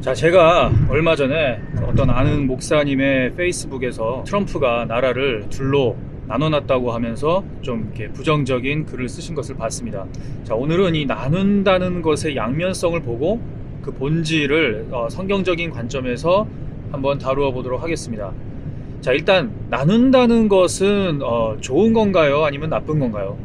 자, 제가 얼마 전에 어떤 아는 목사님의 페이스북에서 트럼프가 나라를 둘로 나눠놨다고 하면서 좀 이렇게 부정적인 글을 쓰신 것을 봤습니다. 자, 오늘은 이 나눈다는 것의 양면성을 보고 그 본질을 성경적인 관점에서 한번 다루어 보도록 하겠습니다. 자, 일단 나눈다는 것은 좋은 건가요? 아니면 나쁜 건가요?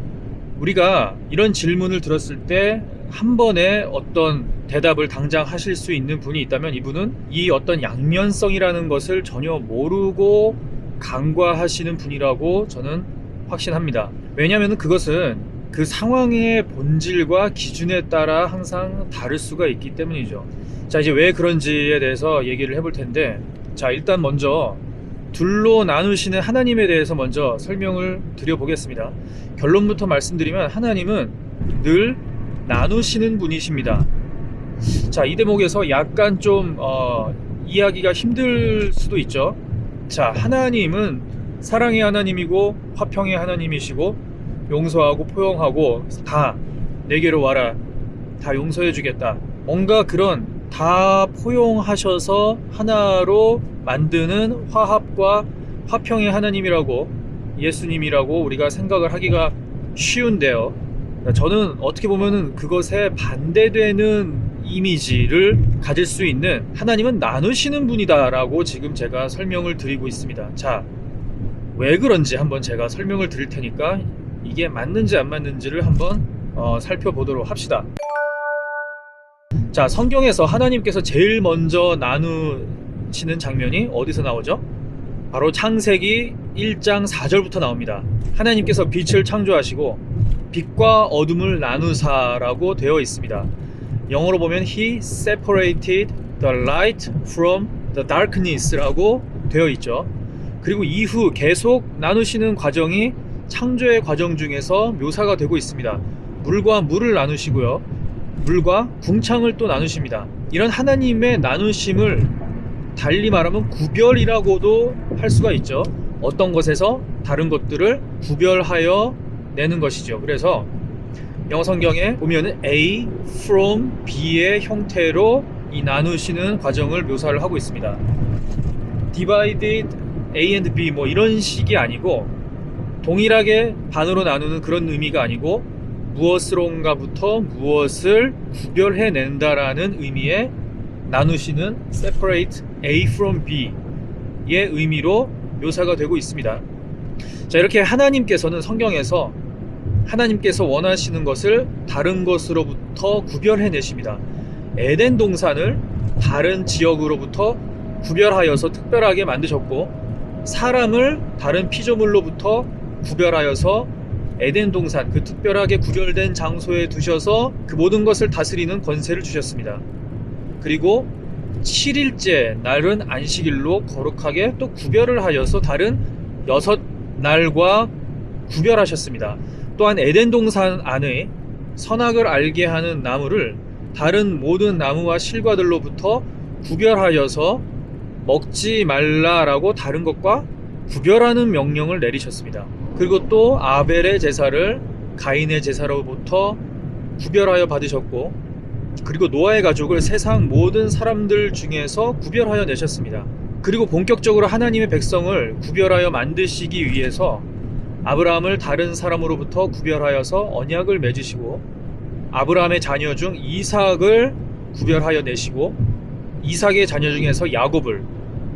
우리가 이런 질문을 들었을 때 한 번에 어떤 대답을 당장 하실 수 있는 분이 있다면 이분은 이 어떤 양면성이라는 것을 전혀 모르고 간과하시는 분이라고 저는 확신합니다. 왜냐하면 그것은 그 상황의 본질과 기준에 따라 항상 다를 수가 있기 때문이죠. 자, 이제 왜 그런지에 대해서 얘기를 해볼 텐데, 자, 일단 먼저 둘로 나누시는 하나님에 대해서 먼저 설명을 드려보겠습니다. 결론부터 말씀드리면 하나님은 늘 나누시는 분이십니다. 자, 이 대목에서 약간 좀 이해하기가 힘들 수도 있죠. 자, 하나님은 사랑의 하나님이고 화평의 하나님이시고 용서하고 포용하고 다 내게로 와라, 다 용서해 주겠다, 뭔가 그런 다 포용하셔서 하나로 만드는 화합과 화평의 하나님이라고, 예수님이라고 우리가 생각을 하기가 쉬운데요, 저는 어떻게 보면은 그것에 반대되는 이미지를 가질 수 있는 하나님은 나누시는 분이다 라고 지금 제가 설명을 드리고 있습니다. 자, 왜 그런지 한번 제가 설명을 드릴 테니까 이게 맞는지 안 맞는지를 한번 살펴보도록 합시다. 자, 성경에서 하나님께서 제일 먼저 나누시는 장면이 어디서 나오죠? 바로 창세기 1장 4절부터 나옵니다. 하나님께서 빛을 창조하시고 빛과 어둠을 나누사라고 되어 있습니다. 영어로 보면 He separated the light from the darkness 라고 되어 있죠. 그리고 이후 계속 나누시는 과정이 창조의 과정 중에서 묘사가 되고 있습니다. 물과 물을 나누시고요, 물과 궁창을 또 나누십니다. 이런 하나님의 나누심을 달리 말하면 구별이라고도 할 수가 있죠. 어떤 것에서 다른 것들을 구별하여 내는 것이죠. 그래서 영어 성경에 보면은 A from B의 형태로 이 나누시는 과정을 묘사를 하고 있습니다. divided A and B 뭐 이런 식이 아니고, 동일하게 반으로 나누는 그런 의미가 아니고, 무엇으론가부터 무엇을 구별해 낸다라는 의미의 나누시는 separate A from B의 의미로 묘사가 되고 있습니다. 자, 이렇게 하나님께서는 성경에서 하나님께서 원하시는 것을 다른 것으로부터 구별해 내십니다. 에덴 동산을 다른 지역으로부터 구별하여서 특별하게 만드셨고, 사람을 다른 피조물로부터 구별하여서 에덴 동산, 그 특별하게 구별된 장소에 두셔서 그 모든 것을 다스리는 권세를 주셨습니다. 그리고 7일째 날은 안식일로 거룩하게 또 구별을 하여서 다른 6날과 구별하셨습니다. 또한 에덴 동산 안에 선악을 알게 하는 나무를 다른 모든 나무와 실과들로부터 구별하여서 먹지 말라라고 다른 것과 구별하는 명령을 내리셨습니다. 그리고 또 아벨의 제사를 가인의 제사로부터 구별하여 받으셨고, 그리고 노아의 가족을 세상 모든 사람들 중에서 구별하여 내셨습니다. 그리고 본격적으로 하나님의 백성을 구별하여 만드시기 위해서 아브라함을 다른 사람으로부터 구별하여서 언약을 맺으시고, 아브라함의 자녀 중 이삭을 구별하여 내시고, 이삭의 자녀 중에서 야곱을,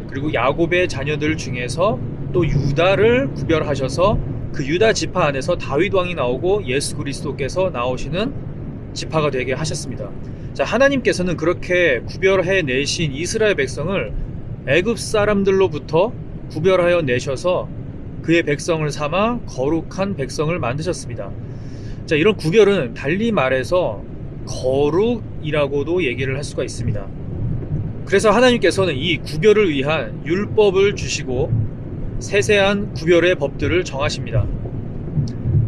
그리고 야곱의 자녀들 중에서 또 유다를 구별하셔서 그 유다 지파 안에서 다윗 왕이 나오고 예수 그리스도께서 나오시는 지파가 되게 하셨습니다. 자, 하나님께서는 그렇게 구별해 내신 이스라엘 백성을 애굽 사람들로부터 구별하여 내셔서 그의 백성을 삼아 거룩한 백성을 만드셨습니다. 자, 이런 구별은 달리 말해서 거룩이라고도 얘기를 할 수가 있습니다. 그래서 하나님께서는 이 구별을 위한 율법을 주시고 세세한 구별의 법들을 정하십니다.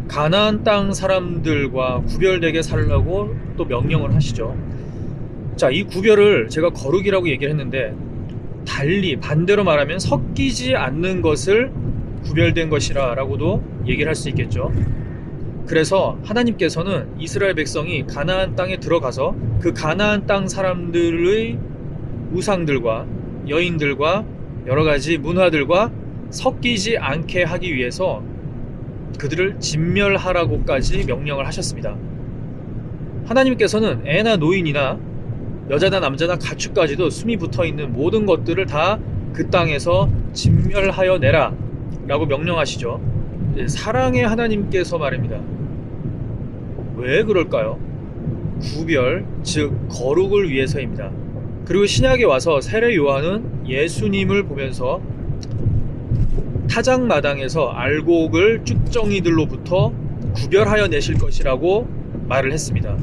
가나안 땅 사람들과 구별되게 살라고 또 명령을 하시죠. 자, 이 구별을 제가 거룩이라고 얘기를 했는데, 달리 반대로 말하면 섞이지 않는 것을 구별된 것이라 라고도 얘기를 할 수 있겠죠. 그래서 하나님께서는 이스라엘 백성이 가나안 땅에 들어가서 그 가나안 땅 사람들의 우상들과 여인들과 여러 가지 문화들과 섞이지 않게 하기 위해서 그들을 진멸하라고까지 명령을 하셨습니다. 하나님께서는 애나 노인이나 여자나 남자나 가축까지도 숨이 붙어있는 모든 것들을 다 그 땅에서 진멸하여 내라 라고 명령하시죠. 사랑의 하나님께서 말입니다. 왜 그럴까요? 구별, 즉 거룩을 위해서입니다. 그리고 신약에 와서 세례 요한은 예수님을 보면서 타작마당에서 알곡을 쭉정이들로부터 구별하여 내실 것이라고 말을 했습니다.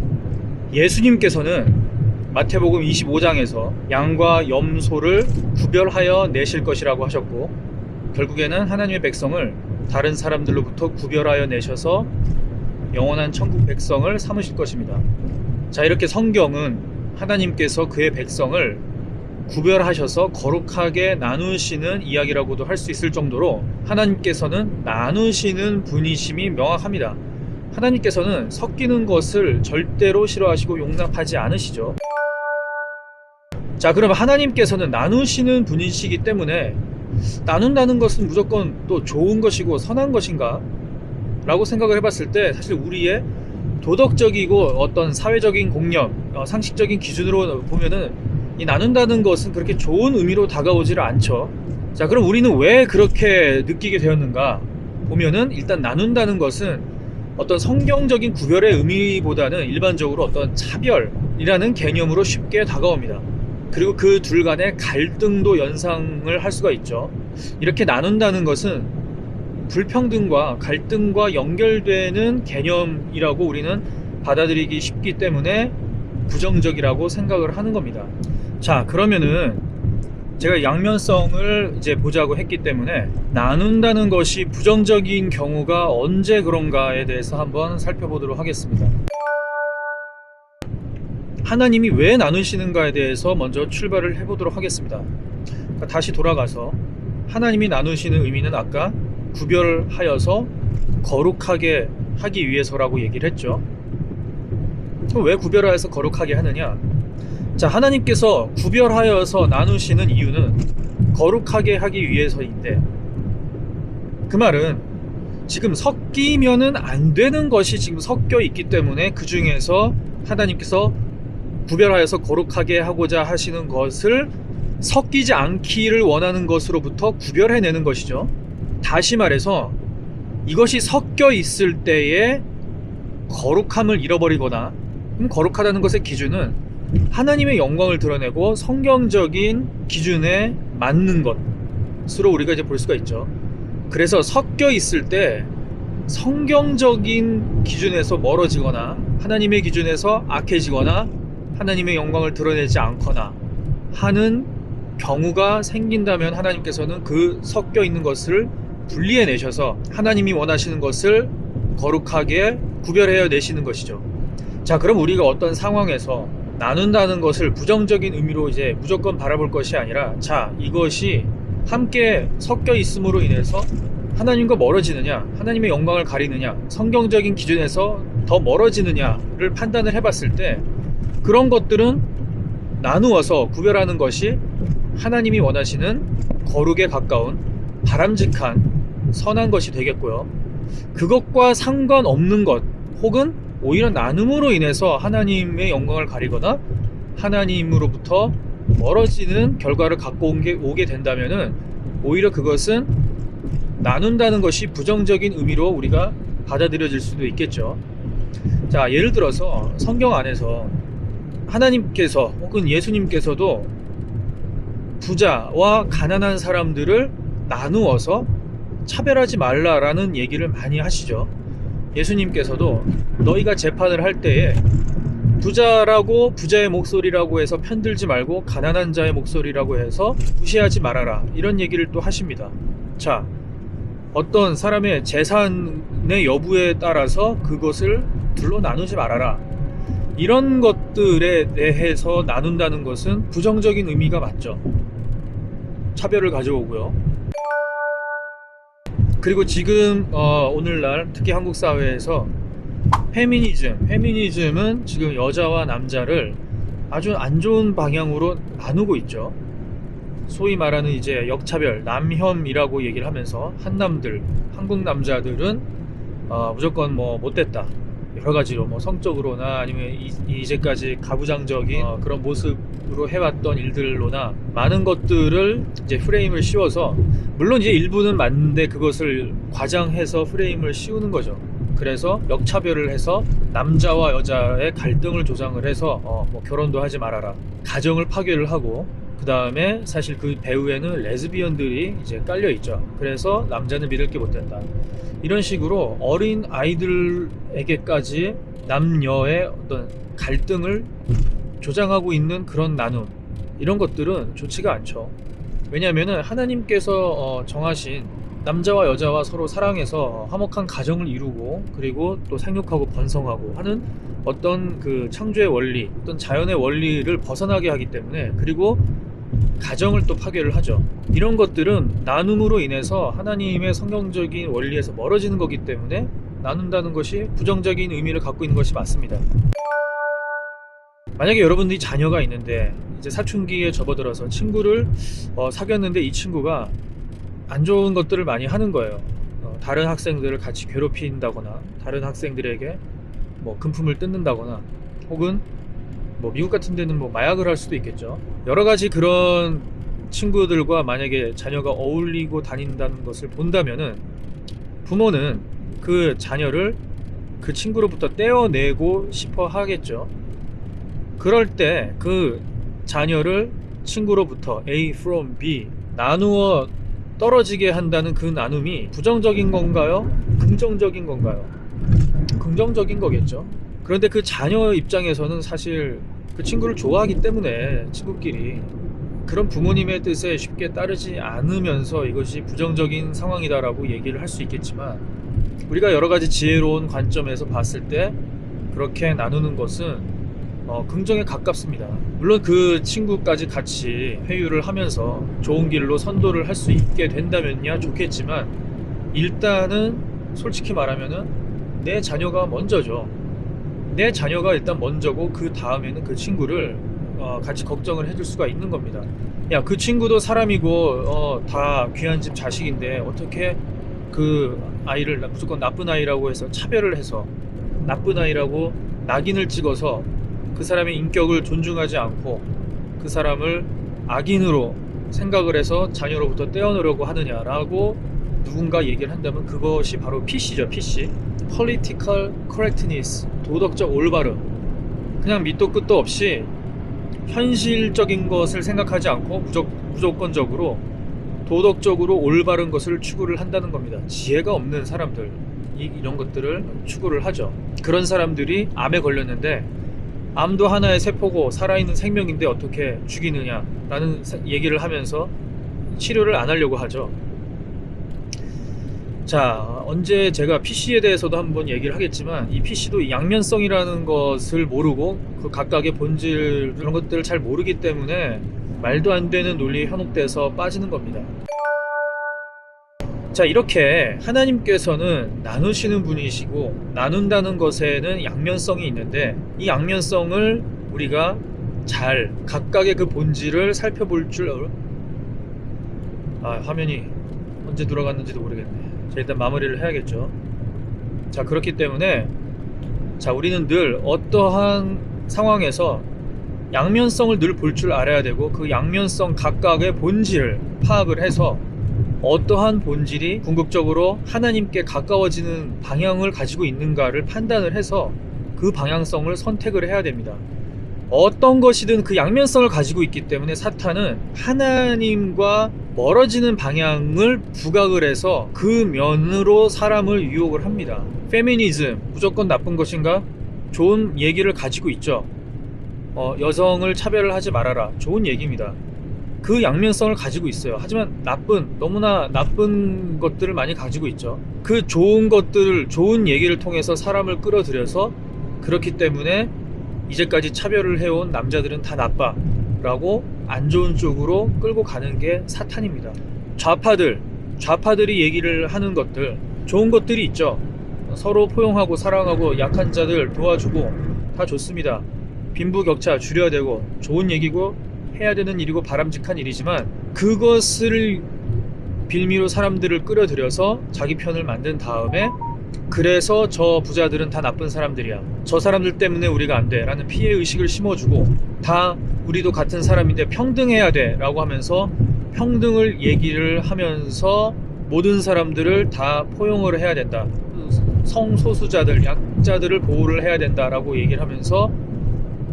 예수님께서는 마태복음 25장에서 양과 염소를 구별하여 내실 것이라고 하셨고, 결국에는 하나님의 백성을 다른 사람들로부터 구별하여 내셔서 영원한 천국 백성을 삼으실 것입니다. 자, 이렇게 성경은 하나님께서 그의 백성을 구별하셔서 거룩하게 나누시는 이야기라고도 할 수 있을 정도로 하나님께서는 나누시는 분이심이 명확합니다. 하나님께서는 섞이는 것을 절대로 싫어하시고 용납하지 않으시죠. 자, 그러면 하나님께서는 나누시는 분이시기 때문에 나눈다는 것은 무조건 또 좋은 것이고 선한 것인가? 라고 생각을 해봤을 때 사실 우리의 도덕적이고 어떤 사회적인 공념, 상식적인 기준으로 보면은 이 나눈다는 것은 그렇게 좋은 의미로 다가오지를 않죠. 자, 그럼 우리는 왜 그렇게 느끼게 되었는가 보면은, 일단 나눈다는 것은 어떤 성경적인 구별의 의미보다는 일반적으로 어떤 차별이라는 개념으로 쉽게 다가옵니다. 그리고 그 둘 간의 갈등도 연상을 할 수가 있죠. 이렇게 나눈다는 것은 불평등과 갈등과 연결되는 개념이라고 우리는 받아들이기 쉽기 때문에 부정적이라고 생각을 하는 겁니다. 자, 그러면은 제가 양면성을 이제 보자고 했기 때문에 나눈다는 것이 부정적인 경우가 언제 그런가에 대해서 한번 살펴보도록 하겠습니다. 하나님이 왜 나누시는가에 대해서 먼저 출발을 해보도록 하겠습니다. 그러니까 다시 돌아가서 하나님이 나누시는 의미는 아까 구별하여서 거룩하게 하기 위해서라고 얘기를 했죠. 그럼 왜 구별하여서 거룩하게 하느냐? 자, 하나님께서 구별하여서 나누시는 이유는 거룩하게 하기 위해서인데, 그 말은 지금 섞이면은 안 되는 것이 지금 섞여 있기 때문에 그 중에서 하나님께서 구별하여서 거룩하게 하고자 하시는 것을 섞이지 않기를 원하는 것으로부터 구별해내는 것이죠. 다시 말해서 이것이 섞여 있을 때에 거룩함을 잃어버리거나, 거룩하다는 것의 기준은 하나님의 영광을 드러내고 성경적인 기준에 맞는 것으로 우리가 이제 볼 수가 있죠. 그래서 섞여 있을 때 성경적인 기준에서 멀어지거나 하나님의 기준에서 악해지거나 하나님의 영광을 드러내지 않거나 하는 경우가 생긴다면 하나님께서는 그 섞여 있는 것을 분리해 내셔서 하나님이 원하시는 것을 거룩하게 구별해야 내시는 것이죠. 자, 그럼 우리가 어떤 상황에서 나눈다는 것을 부정적인 의미로 이제 무조건 바라볼 것이 아니라, 자, 이것이 함께 섞여 있음으로 인해서 하나님과 멀어지느냐, 하나님의 영광을 가리느냐, 성경적인 기준에서 더 멀어지느냐를 판단을 해봤을 때 그런 것들은 나누어서 구별하는 것이 하나님이 원하시는 거룩에 가까운 바람직한 선한 것이 되겠고요. 그것과 상관없는 것, 혹은 오히려 나눔으로 인해서 하나님의 영광을 가리거나 하나님으로부터 멀어지는 결과를 갖고 오게 된다면은 오히려 그것은 나눈다는 것이 부정적인 의미로 우리가 받아들여질 수도 있겠죠. 자, 예를 들어서 성경 안에서 하나님께서 혹은 예수님께서도 부자와 가난한 사람들을 나누어서 차별하지 말라라는 얘기를 많이 하시죠. 예수님께서도 너희가 재판을 할 때에 부자라고 부자의 목소리라고 해서 편들지 말고 가난한 자의 목소리라고 해서 무시하지 말아라, 이런 얘기를 또 하십니다. 자, 어떤 사람의 재산의 여부에 따라서 그것을 둘로 나누지 말아라, 이런 것들에 대해서 나눈다는 것은 부정적인 의미가 맞죠. 차별을 가져오고요. 그리고 지금 오늘날 특히 한국 사회에서 페미니즘은 지금 여자와 남자를 아주 안 좋은 방향으로 나누고 있죠. 소위 말하는 이제 역차별, 남혐이라고 얘기를 하면서 한남들, 한국 남자들은 무조건 뭐 못됐다, 여러 가지로 뭐 성적으로나 아니면 이제까지 가부장적인 그런 모습으로 해왔던 일들로나 많은 것들을 이제 프레임을 씌워서, 물론 이제 일부는 맞는데 그것을 과장해서 프레임을 씌우는 거죠. 그래서 역차별을 해서 남자와 여자의 갈등을 조장을 해서 뭐 결혼도 하지 말아라, 가정을 파괴를 하고, 그 다음에 사실 그 배후에는 레즈비언들이 이제 깔려 있죠. 그래서 남자는 믿을 게 못 된다, 이런 식으로 어린 아이들에게까지 남녀의 어떤 갈등을 조장하고 있는 그런 이런 것들은 좋지가 않죠. 왜냐하면 하나님께서 정하신 남자와 여자와 서로 사랑해서 화목한 가정을 이루고, 그리고 또 생육하고 번성하고 하는 어떤 그 창조의 원리, 어떤 자연의 원리를 벗어나게 하기 때문에, 그리고 가정을 또 파괴를 하죠. 이런 것들은 나눔으로 인해서 하나님의 성경적인 원리에서 멀어지는 거기 때문에 나눈다는 것이 부정적인 의미를 갖고 있는 것이 맞습니다. 만약에 여러분들이 자녀가 있는데 이제 사춘기에 접어들어서 친구를 사귀었는데, 이 친구가 안 좋은 것들을 많이 하는 거예요. 다른 학생들을 같이 괴롭힌다거나, 다른 학생들에게 뭐 금품을 뜯는다거나, 혹은 뭐 미국 같은 데는 뭐 마약을 할 수도 있겠죠. 여러 가지 그런 친구들과 만약에 자녀가 어울리고 다닌다는 것을 본다면은, 부모는 그 자녀를 그 친구로부터 떼어내고 싶어 하겠죠. 그럴 때 그 자녀를 친구로부터 A from B 나누어 떨어지게 한다는 그 나눔이 부정적인 건가요? 긍정적인 건가요? 긍정적인 거겠죠. 그런데 그 자녀 입장에서는 사실 그 친구를 좋아하기 때문에 친구끼리 그런 부모님의 뜻에 쉽게 따르지 않으면서 이것이 부정적인 상황이다라고 얘기를 할 수 있겠지만, 우리가 여러 가지 지혜로운 관점에서 봤을 때 그렇게 나누는 것은 긍정에 가깝습니다. 물론 그 친구까지 같이 회유를 하면서 좋은 길로 선도를 할 수 있게 된다면야 좋겠지만, 일단은 솔직히 말하면은 내 자녀가 먼저죠. 내 자녀가 일단 먼저고, 그 다음에는 그 친구를 같이 걱정을 해줄 수가 있는 겁니다. 야, 그 친구도 사람이고 다 귀한 집 자식인데 어떻게 그 아이를 무조건 나쁜 아이라고 해서 차별을 해서, 나쁜 아이라고 낙인을 찍어서 그 사람의 인격을 존중하지 않고 그 사람을 악인으로 생각을 해서 자녀로부터 떼어놓으려고 하느냐라고 누군가 얘기를 한다면, 그것이 바로 PC죠. PC, Political Correctness, 도덕적 올바름. 그냥 밑도 끝도 없이 현실적인 것을 생각하지 않고 무조건적으로 도덕적으로 올바른 것을 추구를 한다는 겁니다. 지혜가 없는 사람들, 이런 것들을 추구를 하죠. 그런 사람들이 암에 걸렸는데, 암도 하나의 세포고 살아있는 생명인데 어떻게 죽이느냐라는 얘기를 하면서 치료를 안 하려고 하죠. 자, 언제 제가 PC에 대해서도 한번 얘기를 하겠지만, 이 PC도 양면성이라는 것을 모르고 그 각각의 본질, 그런 것들을 잘 모르기 때문에 말도 안 되는 논리에 현혹돼서 빠지는 겁니다. 자, 이렇게 하나님께서는 나누시는 분이시고, 나눈다는 것에는 양면성이 있는데, 이 양면성을 우리가 잘 각각의 그 본질을 살펴볼 줄, 화면이 언제 돌아갔는지도 모르겠네. 자, 일단 마무리를 해야겠죠. 자, 그렇기 때문에 우리는 늘 어떠한 상황에서 양면성을 늘 볼 줄 알아야 되고, 그 양면성 각각의 본질을 파악을 해서 어떠한 본질이 궁극적으로 하나님께 가까워지는 방향을 가지고 있는가를 판단을 해서 그 방향성을 선택을 해야 됩니다. 어떤 것이든 그 양면성을 가지고 있기 때문에 사탄은 하나님과 멀어지는 방향을 부각을 해서 그 면으로 사람을 유혹을 합니다. 페미니즘 무조건 나쁜 것인가? 좋은 얘기를 가지고 있죠. 여성을 차별을 하지 말아라, 좋은 얘기입니다. 그 양면성을 가지고 있어요. 하지만 너무나 나쁜 것들을 많이 가지고 있죠. 그 좋은 것들을, 좋은 얘기를 통해서 사람을 끌어들여서, 그렇기 때문에 이제까지 차별을 해온 남자들은 다 나빠 라고 안 좋은 쪽으로 끌고 가는 게 사탄입니다. 좌파들이 얘기를 하는 것들, 좋은 것들이 있죠. 서로 포용하고 사랑하고 약한 자들 도와주고 다 좋습니다. 빈부격차 줄여야 되고 좋은 얘기고 해야 되는 일이고 바람직한 일이지만, 그것을 빌미로 사람들을 끌어들여서 자기 편을 만든 다음에 그래서 저 부자들은 다 나쁜 사람들이야, 저 사람들 때문에 우리가 안 돼 라는 피해의식을 심어주고, 다 우리도 같은 사람인데 평등해야 돼 라고 하면서 평등을 얘기를 하면서 모든 사람들을 다 포용을 해야 된다, 성소수자들, 약자들을 보호를 해야 된다라고 얘기를 하면서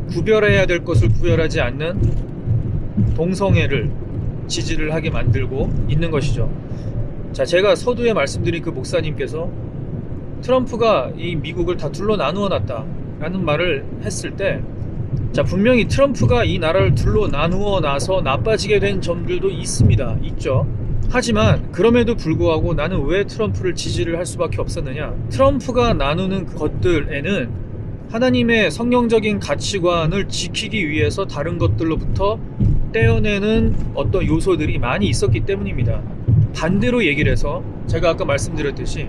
구별해야 될 것을 구별하지 않는 동성애를 지지를 하게 만들고 있는 것이죠. 자, 제가 서두에 말씀드린 그 목사님께서 트럼프가 이 미국을 다 둘러 나누어 놨다 라는 말을 했을 때, 자, 분명히 트럼프가 이 나라를 둘러 나누어 놔서 나빠지게 된 점들도 있죠. 하지만 그럼에도 불구하고 나는 왜 트럼프를 지지를 할 수밖에 없었느냐, 트럼프가 나누는 것들에는 하나님의 성경적인 가치관을 지키기 위해서 다른 것들로부터 떼어내는 어떤 요소들이 많이 있었기 때문입니다. 반대로 얘기를 해서 제가 아까 말씀드렸듯이,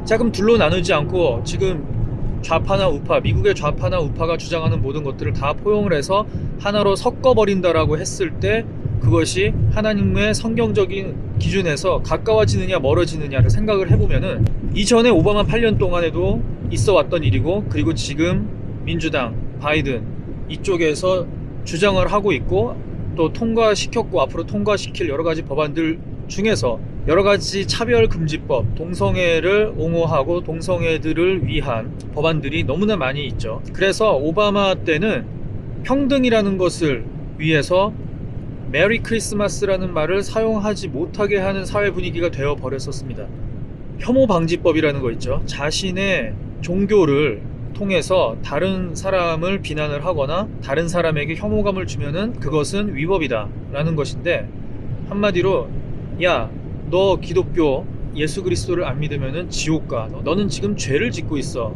자, 그럼 둘로 나누지 않고 지금 좌파나 우파, 미국의 좌파나 우파가 주장하는 모든 것들을 다 포용을 해서 하나로 섞어버린다라고 했을 때, 그것이 하나님의 성경적인 기준에서 가까워지느냐 멀어지느냐를 생각을 해보면은, 이전에 오바마 8년 동안에도 있어 왔던 일이고, 그리고 지금 민주당, 바이든 이쪽에서 주장을 하고 있고 또 통과시켰고 앞으로 통과시킬 여러 가지 법안들 중에서 여러 가지 차별금지법, 동성애를 옹호하고 동성애들을 위한 법안들이 너무나 많이 있죠. 그래서 오바마 때는 평등이라는 것을 위해서 메리 크리스마스라는 말을 사용하지 못하게 하는 사회 분위기가 되어 버렸었습니다. 혐오 방지법이라는 거 있죠. 자신의 종교를 통해서 다른 사람을 비난을 하거나 다른 사람에게 혐오감을 주면은 그것은 위법이다 라는 것인데, 한마디로 야, 너 기독교 예수 그리스도를 안 믿으면은 지옥 가, 너는 지금 죄를 짓고 있어,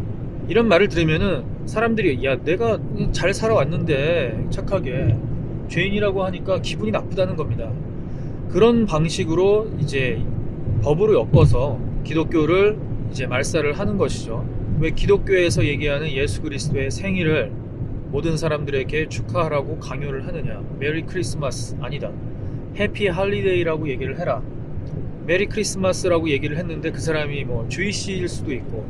이런 말을 들으면은 사람들이 야, 내가 잘 살아왔는데 착하게 죄인이라고 하니까 기분이 나쁘다는 겁니다. 그런 방식으로 이제 법으로 엮어서 기독교를 이제 말살을 하는 것이죠. 왜 기독교에서 얘기하는 예수 그리스도의 생일을 모든 사람들에게 축하하라고 강요를 하느냐, 메리 크리스마스 아니다, 해피 할리데이라고 얘기를 해라. 메리 크리스마스라고 얘기를 했는데 그 사람이 뭐 주이시일 수도 있고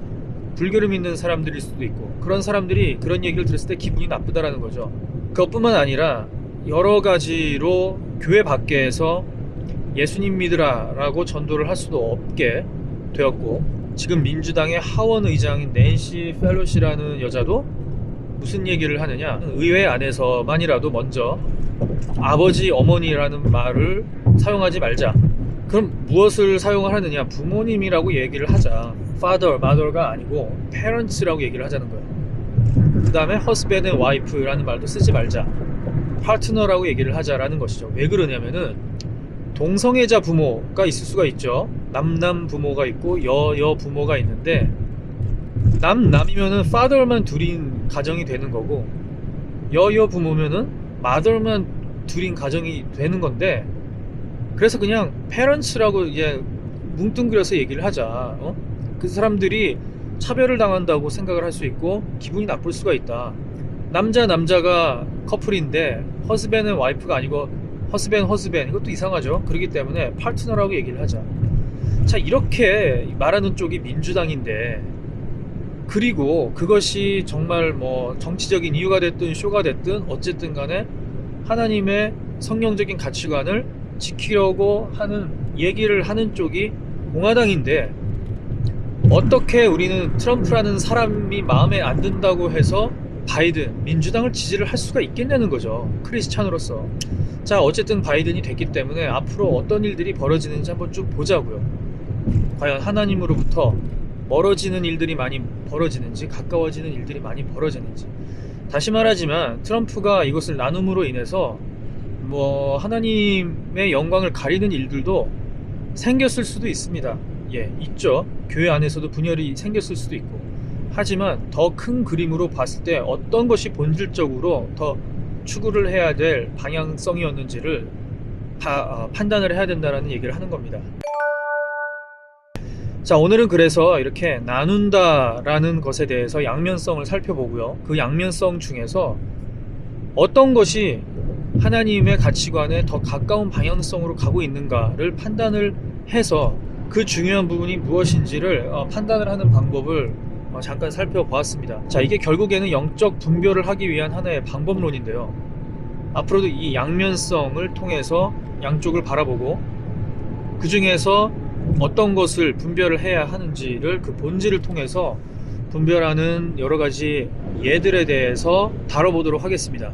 불교를 믿는 사람들일 수도 있고, 그런 사람들이 그런 얘기를 들었을 때 기분이 나쁘다라는 거죠. 그것뿐만 아니라 여러 가지로 교회 밖에서 예수님 믿으라 라고 전도를 할 수도 없게 되었고, 지금 민주당의 하원 의장인 낸시 펠로시라는 여자도 무슨 얘기를 하느냐, 의회 안에서만이라도 먼저 아버지, 어머니라는 말을 사용하지 말자. 그럼 무엇을 사용을 하느냐, 부모님이라고 얘기를 하자. father, mother가 아니고 parents라고 얘기를 하자는 거예요. 그 다음에 husband and wife라는 말도 쓰지 말자, 파트너라고 얘기를 하자라는 것이죠. 왜 그러냐면은 동성애자 부모가 있을 수가 있죠. 남남 부모가 있고 여여 부모가 있는데, 남이면은 father만 둘인 가정이 되는 거고, 여여 부모면은 mother만 둘인 가정이 되는 건데, 그래서 그냥 parents라고 이제 뭉뚱그려서 얘기를 하자. 그 사람들이 차별을 당한다고 생각을 할 수 있고 기분이 나쁠 수가 있다. 남자가 커플인데 husband and wife가 아니고 husband, 이것도 이상하죠. 그렇기 때문에 파트너라고 얘기를 하자. 자, 이렇게 말하는 쪽이 민주당인데, 그리고 그것이 정말 뭐 정치적인 이유가 됐든 쇼가 됐든 어쨌든 간에 하나님의 성경적인 가치관을 지키려고 하는 얘기를 하는 쪽이 공화당인데, 어떻게 우리는 트럼프라는 사람이 마음에 안 든다고 해서 바이든, 민주당을 지지를 할 수가 있겠냐는 거죠. 크리스찬으로서. 자, 어쨌든 바이든이 됐기 때문에 앞으로 어떤 일들이 벌어지는지 한번 쭉 보자고요. 과연 하나님으로부터 멀어지는 일들이 많이 벌어지는지 가까워지는 일들이 많이 벌어지는지. 다시 말하지만 트럼프가 이것을 나눔으로 인해서 뭐 하나님의 영광을 가리는 일들도 생겼을 수도 있습니다. 예, 있죠. 교회 안에서도 분열이 생겼을 수도 있고. 하지만 더 큰 그림으로 봤을 때 어떤 것이 본질적으로 더 추구를 해야 될 방향성이었는지를 다 판단을 해야 된다는 얘기를 하는 겁니다. 자, 오늘은 그래서 이렇게 나눈다라는 것에 대해서 양면성을 살펴보고요. 그 양면성 중에서 어떤 것이 하나님의 가치관에 더 가까운 방향성으로 가고 있는가를 판단을 해서 그 중요한 부분이 무엇인지를 판단을 하는 방법을 잠깐 살펴보았습니다. 자, 이게 결국에는 영적 분별을 하기 위한 하나의 방법론인데요. 앞으로도 이 양면성을 통해서 양쪽을 바라보고 그 중에서 어떤 것을 분별을 해야 하는지를 그 본질을 통해서 분별하는 여러 가지 예들에 대해서 다뤄보도록 하겠습니다.